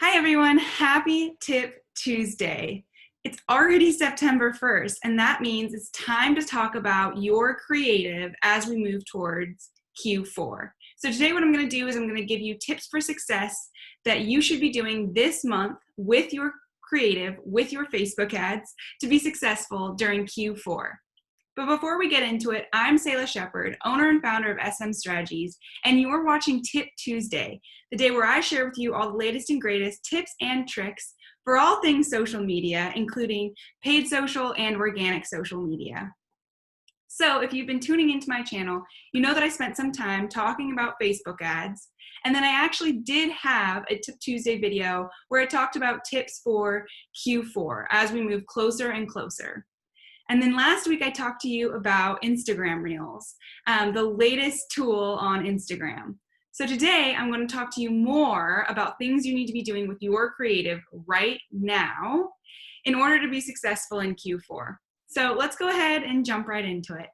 Hi everyone, happy Tip Tuesday. It's already September 1st, and that means it's time to talk about your creative as we move towards Q4. So today what I'm going to do is I'm going to give you tips for success that you should be doing this month with your creative, with your Facebook ads to be successful during Q4. But before we get into it, I'm Selah Shepard, owner and founder of SM Strategies, and you're watching Tip Tuesday, the day where I share with you all the latest and greatest tips and tricks for all things social media, including paid social and organic social media. So if you've been tuning into my channel, you know that I spent some time talking about Facebook ads, and then I actually did have a Tip Tuesday video where I talked about tips for Q4 as we move closer and closer. And then last week I talked to you about Instagram Reels, the latest tool on Instagram. So today I'm going to talk to you more about things you need to be doing with your creative right now in order to be successful in Q4. So let's go ahead and jump right into it.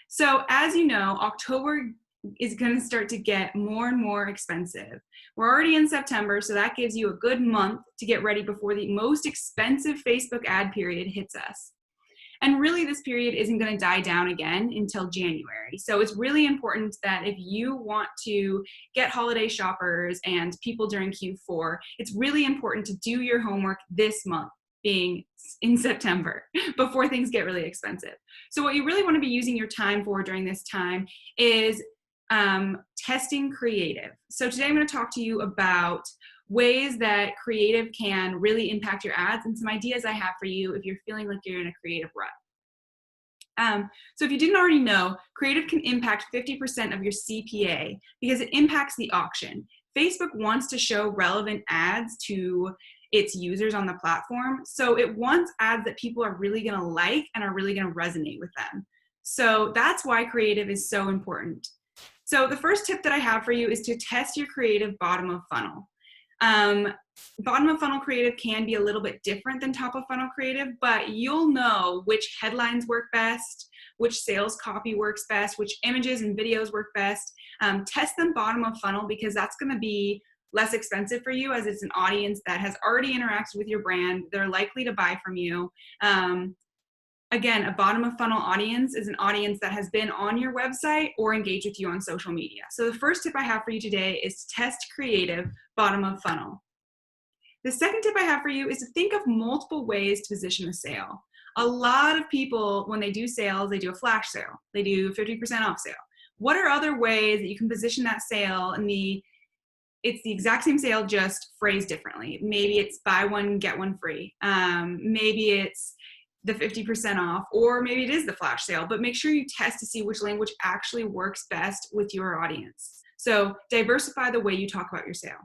So as you know, October is going to start to get more and more expensive. We're already in September, so that gives you a good month to get ready before the most expensive Facebook ad period hits us. And really, this period isn't going to die down again until January. So it's really important that if you want to get holiday shoppers and people during Q4, it's really important to do your homework this month, being in September, before things get really expensive. So what you really want to be using your time for during this time is testing creative. So today I'm going to talk to you about ways that creative can really impact your ads and some ideas I have for you if you're feeling like you're in a creative rut. So if you didn't already know, creative can impact 50% of your CPA because it impacts the auction. Facebook wants to show relevant ads to its users on the platform. So it wants ads that people are really going to like and are really going to resonate with them. So that's why creative is so important. So the first tip that I have for you is to test your creative bottom of funnel. Bottom of funnel creative can be a little bit different than top of funnel creative, but you'll know which headlines work best, which sales copy works best, which images and videos work best. Test them bottom of funnel because that's going to be less expensive for you as it's an audience that has already interacted with your brand. They're likely to buy from you. Again, a bottom of funnel audience is an audience that has been on your website or engaged with you on social media. So the first tip I have for you today is to test creative bottom of funnel. The second tip I have for you is to think of multiple ways to position a sale. A lot of people, when they do sales, they do a flash sale. They do 50% off sale. What are other ways that you can position that sale and it's the exact same sale, just phrased differently? Maybe it's buy one, get one free. Maybe it's the 50% off, or maybe it is the flash sale, but make sure you test to see which language actually works best with your audience. So diversify the way you talk about your sale.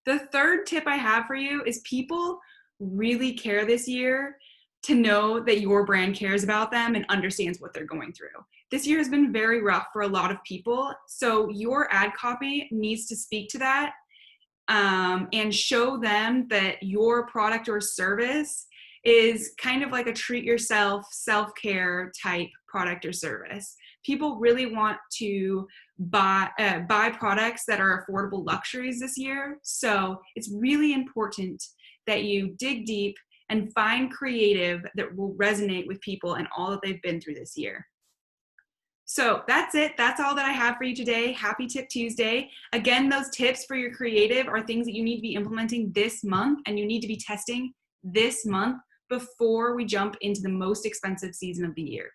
The third tip I have for you is people really care this year to know that your brand cares about them and understands what they're going through. This year has been very rough for a lot of people, so your ad copy needs to speak to that and show them that your product or service is kind of like a treat yourself, self-care type product or service. People really want to buy products that are affordable luxuries this year. So it's really important that you dig deep and find creative that will resonate with people and all that they've been through this year. So that's it. That's all that I have for you today. Happy Tip Tuesday. Again, those tips for your creative are things that you need to be implementing this month and you need to be testing this month before we jump into the most expensive season of the year.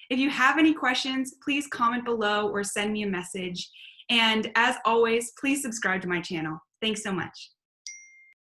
If you have any questions, please comment below or send me a message. And as always, please subscribe to my channel. Thanks so much.